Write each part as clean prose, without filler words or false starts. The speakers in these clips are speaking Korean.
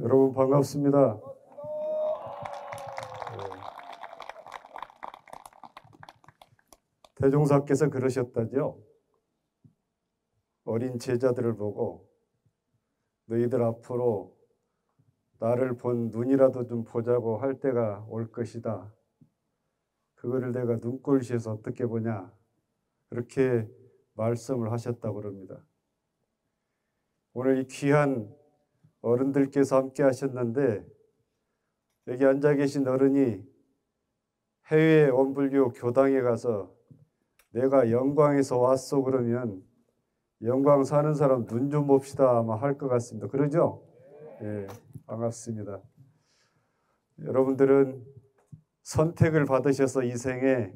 여러분 반갑습니다. 대종사께서 그러셨다죠. 어린 제자들을 보고 너희들 앞으로 나를 본 눈이라도 좀 보자고 할 때가 올 것이다. 그거를 내가 눈꼴시에서 어떻게 보냐. 그렇게 말씀을 하셨다고 합니다. 오늘 이 귀한 어른들께서 함께 하셨는데 여기 앉아 계신 어른이 해외 원불교 교당에 가서 내가 영광에서 왔어 그러면 영광 사는 사람 눈 좀 봅시다 아마 할 것 같습니다. 그러죠? 예, 반갑습니다. 여러분들은 선택을 받으셔서 이 생에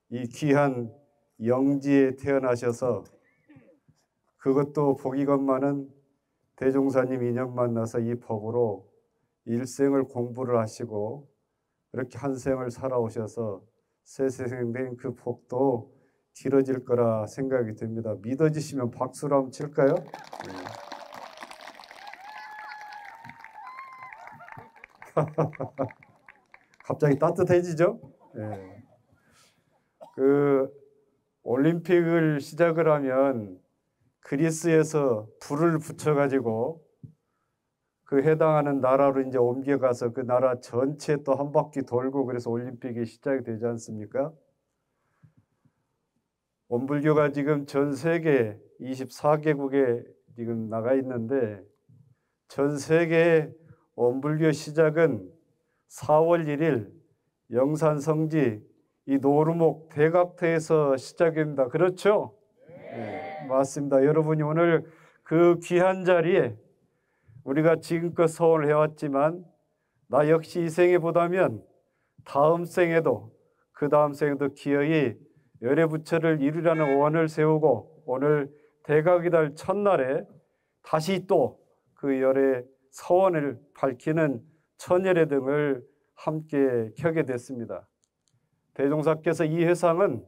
이 귀한 영지에 태어나셔서 그것도 복이건만은 대종사님 인연 만나서 이 법으로 일생을 공부를 하시고 그렇게 한 생을 살아오셔서 세세생 된 그 복도 길어질 거라 생각이 됩니다. 믿어지시면 박수를 한번 칠까요? 갑자기 따뜻해지죠? 네. 그 올림픽을 시작을 하면 그리스에서 불을 붙여가지고 그 해당하는 나라로 이제 옮겨가서 그 나라 전체 또 한 바퀴 돌고 그래서 올림픽이 시작이 되지 않습니까? 원불교가 지금 전 세계 24개국에 지금 나가 있는데 전 세계 원불교 시작은 4월 1일 영산 성지 이 노루목 대각터에서 시작입니다. 그렇죠? 네, 맞습니다. 여러분이 오늘 그 귀한 자리에 우리가 지금껏 서원을 해왔지만 나 역시 이 생에 보다면 다음 생에도 그 다음 생에도 기어이 열애 부처를 이루라는 원을 세우고 오늘 대각이달 첫날에 다시 또 그 열애 서원을 밝히는 천열의 등을 함께 켜게 됐습니다. 대종사께서 이 회상은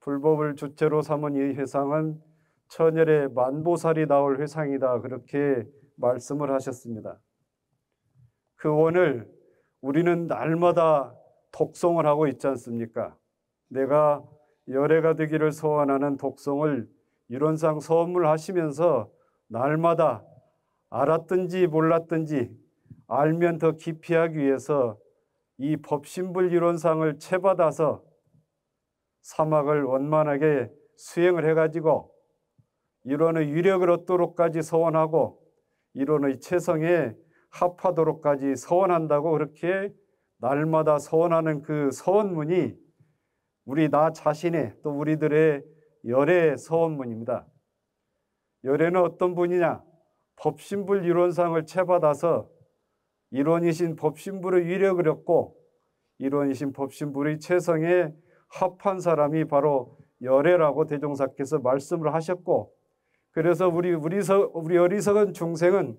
불법을 주체로 삼은 이 회상은 천열의 만보살이 나올 회상이다 그렇게 말씀을 하셨습니다. 그 원을 우리는 날마다 독송을 하고 있지 않습니까? 내가 열애가 되기를 소원하는 독송을 이론상 서문하시면서 날마다 알았든지 몰랐든지 알면 더 깊이 하기 위해서 이 법신불 이론상을 채받아서 사막을 원만하게 수행을 해가지고 이론의 위력을 얻도록까지 서원하고 이론의 체성에 합하도록까지 서원한다고 그렇게 날마다 서원하는 그 서원문이 우리 나 자신의 또 우리들의 열애 서원문입니다. 열애는 어떤 분이냐? 법신불 이론상을 채받아서 이론이신 법신불의 위력을 얻고 이론이신 법신불의 체성에 합한 사람이 바로 열애라고 대종사께서 말씀을 하셨고 그래서 우리 어리석은 중생은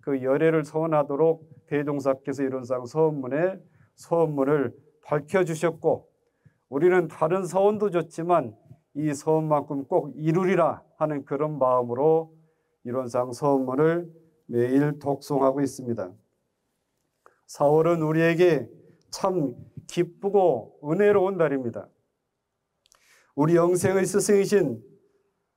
그 열애를 서원하도록 대종사께서 이론상 서원문에 서원문을 밝혀주셨고 우리는 다른 서원도 좋지만 이 서원만큼 꼭 이루리라 하는 그런 마음으로 이론상 서원문을 매일 독송하고 있습니다. 4월은 우리에게 참 기쁘고 은혜로운 달입니다. 우리 영생의 스승이신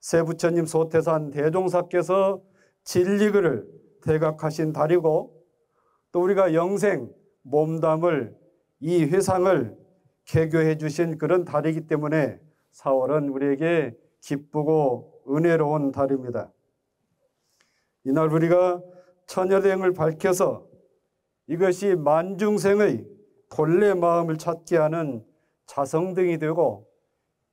세부처님 소태산 대종사께서 진리글을 대각하신 달이고 또 우리가 영생 몸담을 이 회상을 개교해 주신 그런 달이기 때문에 4월은 우리에게 기쁘고 은혜로운 달입니다. 이날 우리가 천여대행을 밝혀서 이것이 만중생의 본래 마음을 찾게 하는 자성등이 되고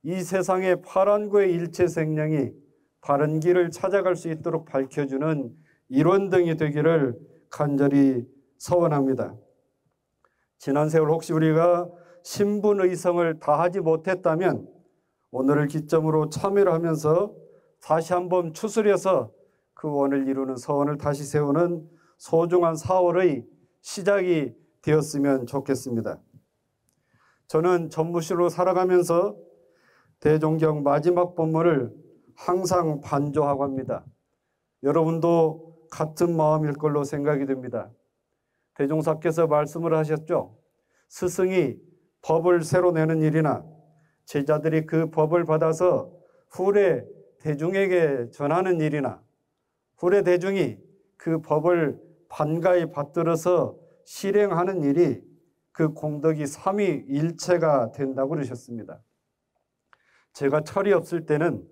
이 세상의 파란구의 일체 생명이 바른 길을 찾아갈 수 있도록 밝혀주는 일원등이 되기를 간절히 서원합니다. 지난 세월 혹시 우리가 신분의성을 다하지 못했다면 오늘을 기점으로 참여를 하면서 다시 한번 추스려서 그 원을 이루는 서원을 다시 세우는 소중한 4월의 시작이 되었으면 좋겠습니다. 저는 전무실로 살아가면서 대종경 마지막 본문을 항상 반조하고 합니다. 여러분도 같은 마음일 걸로 생각이 됩니다. 대종사께서 말씀을 하셨죠. 스승이 법을 새로 내는 일이나 제자들이 그 법을 받아서 후래 대중에게 전하는 일이나 후래 대중이 그 법을 반가이 받들어서 실행하는 일이 그 공덕이 삼위일체가 된다고 그러셨습니다. 제가 철이 없을 때는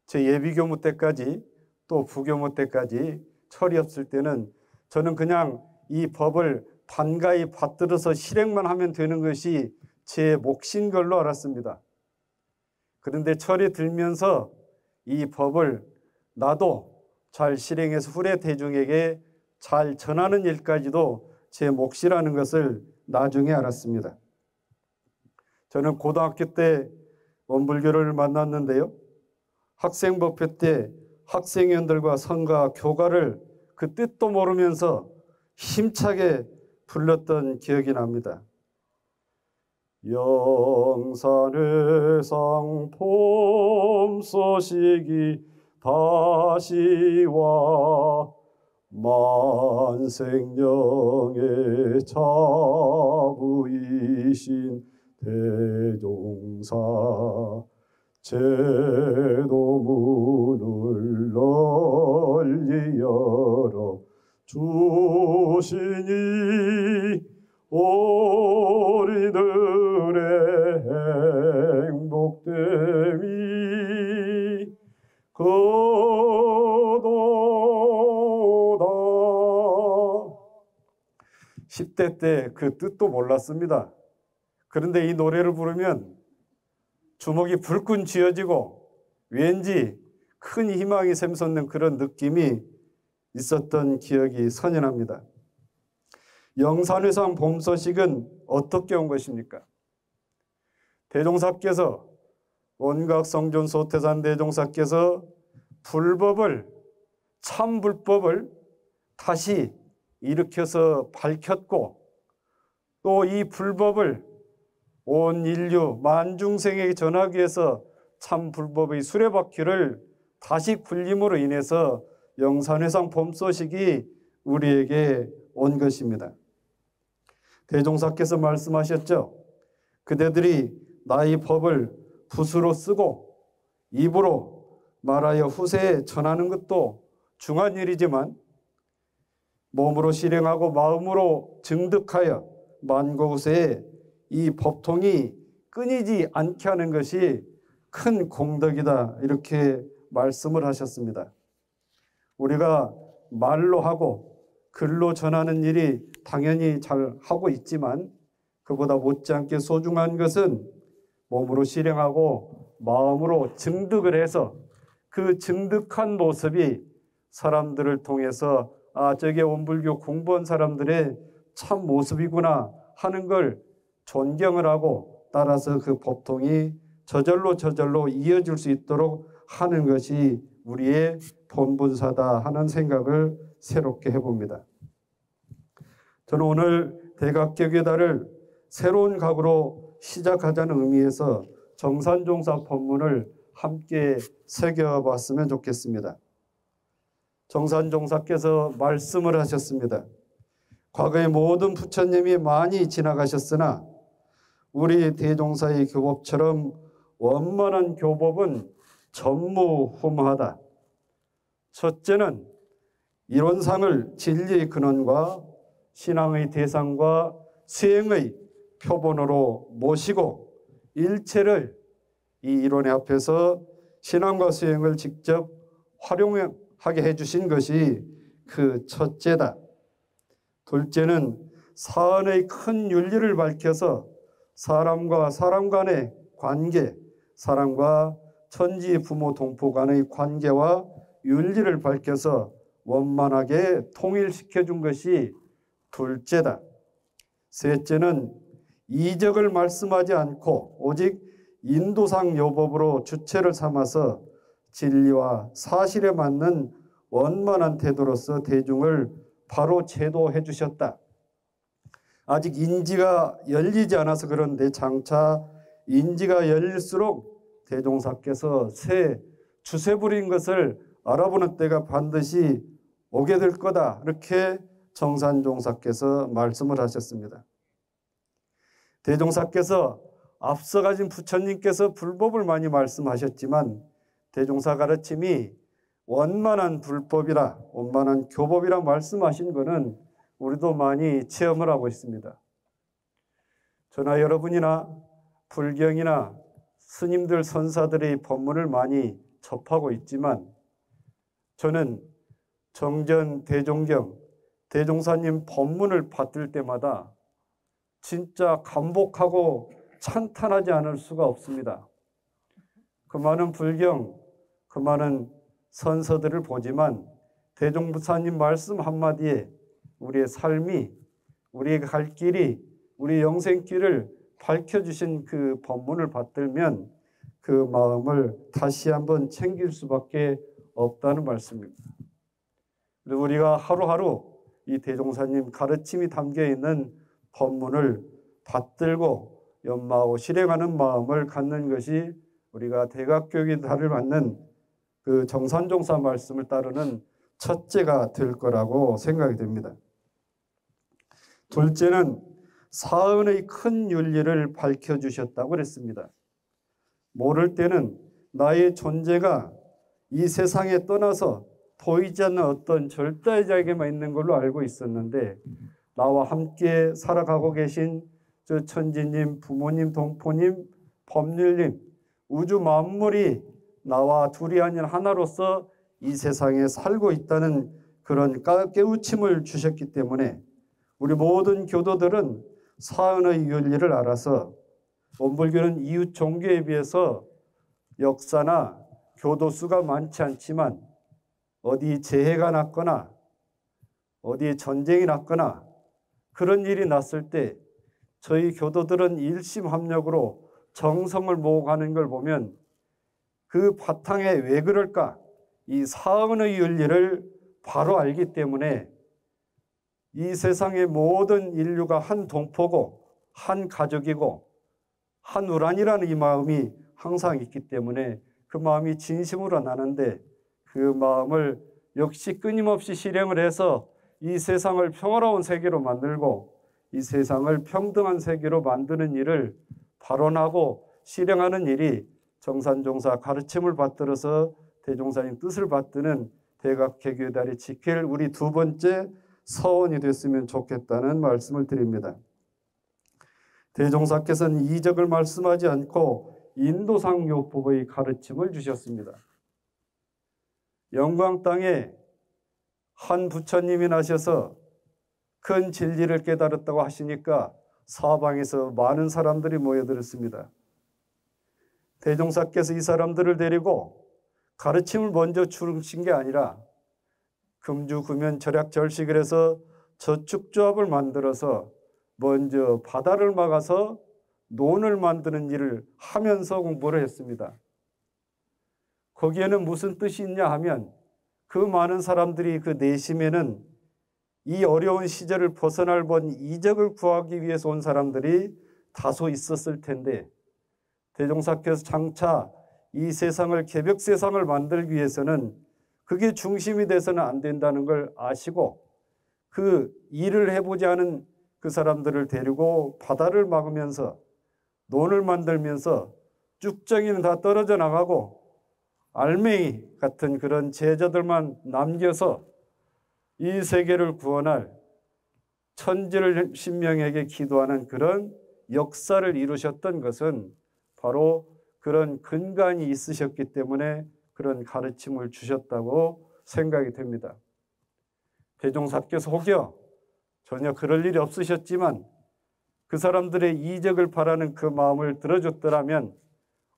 제 예비교무 때까지 또 부교무 때까지 철이 없을 때는 저는 그냥 이 법을 반가이 받들어서 실행만 하면 되는 것이 제 몫인 걸로 알았습니다. 그런데 철이 들면서 이 법을 나도 잘 실행해서 후래 대중에게 잘 전하는 일까지도 제 몫이라는 것을 나중에 알았습니다. 저는 고등학교 때 원불교를 만났는데요. 학생법회 때 학생회원들과 성가, 교가를 그 뜻도 모르면서 힘차게 불렀던 기억이 납니다. 영산회상 봄소식이 다시와 만생령의 자부이신 대종사 제도문을 널리 열어 주시니 우리들의 행복됨이 그도다. 10대 때 그 뜻도 몰랐습니다. 그런데 이 노래를 부르면 주먹이 불끈 쥐어지고 왠지 큰 희망이 샘솟는 그런 느낌이 있었던 기억이 선연합니다. 영산회상 봄소식은 어떻게 온 것입니까? 대종사께서 원각성존 소태산 대종사께서 불법을 참불법을 다시 일으켜서 밝혔고 또 이 불법을 온 인류 만중생에게 전하기 위해서 참불법의 수레바퀴를 다시 굴림으로 인해서 영산회상 봄소식이 우리에게 온 것입니다. 대종사께서 말씀하셨죠. 그대들이 나의 법을 붓으로 쓰고 입으로 말하여 후세에 전하는 것도 중한 일이지만 몸으로 실행하고 마음으로 증득하여 만고후세에 이 법통이 끊이지 않게 하는 것이 큰 공덕이다, 이렇게 말씀을 하셨습니다. 우리가 말로 하고 글로 전하는 일이 당연히 잘 하고 있지만 그보다 못지않게 소중한 것은 몸으로 실행하고 마음으로 증득을 해서 그 증득한 모습이 사람들을 통해서 저게 원불교 공부한 사람들의 참 모습이구나 하는 걸 존경을 하고 따라서 그 법통이 저절로 이어질 수 있도록 하는 것이 우리의 본분사다 하는 생각을 새롭게 해봅니다. 저는 오늘 대각격의 달을 새로운 각으로 시작하자는 의미에서 정산종사 법문을 함께 새겨봤으면 좋겠습니다. 정산종사께서 말씀을 하셨습니다. 과거의 모든 부처님이 많이 지나가셨으나 우리 대종사의 교법처럼 원만한 교법은 전무후무하다. 첫째는 이론상을 진리의 근원과 신앙의 대상과 수행의 표본으로 모시고 일체를 이 이론의 앞에서 신앙과 수행을 직접 활용하게 해주신 것이 그 첫째다. 둘째는 사언의 큰 윤리를 밝혀서 사람과 사람 간의 관계, 사람과 천지 부모 동포 간의 관계와 윤리를 밝혀서 원만하게 통일시켜 준 것이 둘째다. 셋째는 이적을 말씀하지 않고 오직 인도상 요법으로 주체를 삼아서 진리와 사실에 맞는 원만한 태도로서 대중을 바로 제도해 주셨다. 아직 인지가 열리지 않아서 그런데 장차 인지가 열릴수록 대종사께서 새 주세 부린 것을 알아보는 때가 반드시 오게 될 거다. 이렇게 정산종사께서 말씀을 하셨습니다. 대종사께서 앞서 가신 부처님께서 불법을 많이 말씀하셨지만 대종사 가르침이 원만한 불법이라 원만한 교법이라 말씀하신 것은 우리도 많이 체험을 하고 있습니다. 저나 여러분이나 불경이나 스님들 선사들의 법문을 많이 접하고 있지만 저는 정전 대종경 대종사님 법문을 받을 때마다 진짜 감복하고 찬탄하지 않을 수가 없습니다. 그 많은 불경, 그 많은 선서들을 보지만 대종부사님 말씀 한마디에 우리의 삶이, 우리의 갈 길이, 우리의 영생길을 밝혀주신 그 법문을 받들면 그 마음을 다시 한번 챙길 수밖에 없다는 말씀입니다. 그리고 우리가 하루하루 이 대종사님 가르침이 담겨있는 법문을 받들고 연마하고 실행하는 마음을 갖는 것이 우리가 대각교육이 달을 받는 그 정산종사 말씀을 따르는 첫째가 될 거라고 생각이 됩니다. 둘째는 사은의 큰 윤리를 밝혀주셨다고 그랬습니다. 모를 때는 나의 존재가 이 세상에 떠나서 보이지 않는 어떤 절대자에게만 있는 걸로 알고 있었는데 나와 함께 살아가고 계신 저 천지님, 부모님, 동포님, 법률님, 우주 만물이 나와 둘이 아닌 하나로서 이 세상에 살고 있다는 그런 깨우침을 주셨기 때문에 우리 모든 교도들은 사은의 윤리를 알아서 원불교는 이웃 종교에 비해서 역사나 교도 수가 많지 않지만 어디 재해가 났거나 어디 전쟁이 났거나 그런 일이 났을 때 저희 교도들은 일심합력으로 정성을 모아가는 걸 보면 그 바탕에 왜 그럴까? 이 사은의 윤리를 바로 알기 때문에 이 세상의 모든 인류가 한 동포고 한 가족이고 한 우란이라는 이 마음이 항상 있기 때문에 그 마음이 진심으로 나는데 그 마음을 역시 끊임없이 실행을 해서 이 세상을 평화로운 세계로 만들고 이 세상을 평등한 세계로 만드는 일을 발언하고 실행하는 일이 정산종사 가르침을 받들어서 대종사님 뜻을 받드는 대각개교단이 지킬 우리 두 번째 서원이 됐으면 좋겠다는 말씀을 드립니다. 대종사께서는 이적을 말씀하지 않고 인도상 요법의 가르침을 주셨습니다. 영광 땅에 한 부처님이 나셔서 큰 진리를 깨달았다고 하시니까 사방에서 많은 사람들이 모여들었습니다. 대종사께서 이 사람들을 데리고 가르침을 먼저 주신 게 아니라 금주, 금연, 절약, 절식을 해서 저축조합을 만들어서 먼저 바다를 막아서 논을 만드는 일을 하면서 공부를 했습니다. 거기에는 무슨 뜻이 있냐 하면 그 많은 사람들이 그 내심에는 이 어려운 시절을 벗어날 번 이적을 구하기 위해서 온 사람들이 다소 있었을 텐데 대종사께서 장차 이 세상을 개벽 세상을 만들기 위해서는 그게 중심이 돼서는 안 된다는 걸 아시고 그 일을 해보지 않은 그 사람들을 데리고 바다를 막으면서 논을 만들면서 쭉정이는 다 떨어져 나가고 알맹이 같은 그런 제자들만 남겨서 이 세계를 구원할 천지를 신명에게 기도하는 그런 역사를 이루셨던 것은 바로 그런 근간이 있으셨기 때문에 그런 가르침을 주셨다고 생각이 됩니다. 대종사께서 혹여 전혀 그럴 일이 없으셨지만 그 사람들의 이적을 바라는 그 마음을 들어줬더라면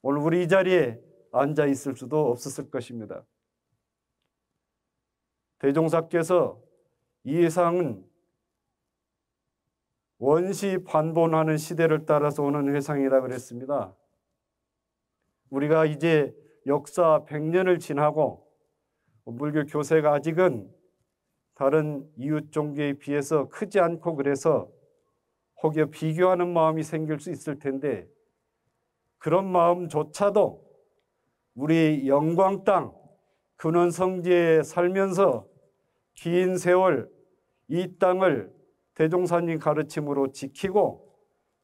오늘 우리 이 자리에 앉아 있을 수도 없었을 것입니다. 대종사께서 이 세상은 원시 반본하는 시대를 따라서 오는 회상이라 그랬습니다. 우리가 이제 역사 100년을 지나고 불교 교세가 아직은 다른 이웃 종교에 비해서 크지 않고 그래서 혹여 비교하는 마음이 생길 수 있을 텐데 그런 마음조차도 우리 영광 땅 근원성지에 살면서 긴 세월 이 땅을 대종사님 가르침으로 지키고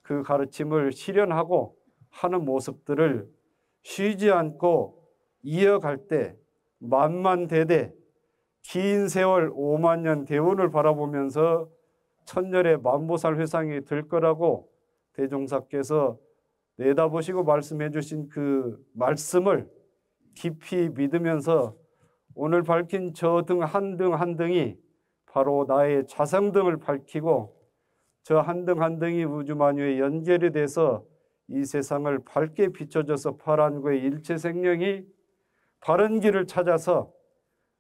그 가르침을 실현하고 하는 모습들을 쉬지 않고 이어갈 때 만만대대 긴 세월 5만 년 대운을 바라보면서 천년의 만보살 회상이 될 거라고 대종사께서 내다보시고 말씀해 주신 그 말씀을 깊이 믿으면서 오늘 밝힌 저 등 한 등 한 등이 바로 나의 자성등을 밝히고 저 한 등 한 등이 우주 만유에 연결이 돼서 이 세상을 밝게 비춰줘서 파란구의 일체 생명이 바른 길을 찾아서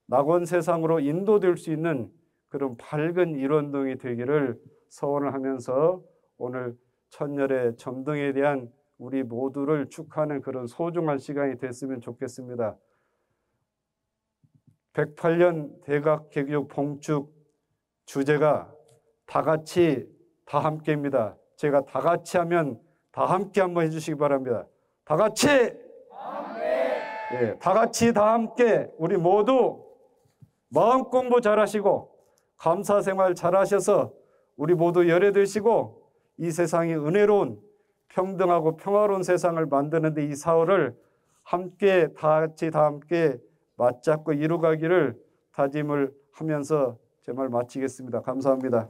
낙원 세상으로 인도될 수 있는 그런 밝은 일원동이 되기를 소원을 하면서 오늘 천년의 점등에 대한 우리 모두를 축하하는 그런 소중한 시간이 됐으면 좋겠습니다. 108년 대각 개교 봉축 주제가 다 같이 다 함께입니다. 제가 다 같이 하면 다 함께 한번 해주시기 바랍니다. 다 같이! 예, 다 같이 다 함께 우리 모두 마음 공부 잘하시고 감사생활 잘하셔서 우리 모두 열애되시고 이 세상이 은혜로운 평등하고 평화로운 세상을 만드는 데 이 사활을 함께 다 같이 다 함께 맞잡고 이루가기를 다짐을 하면서 제 말 마치겠습니다. 감사합니다.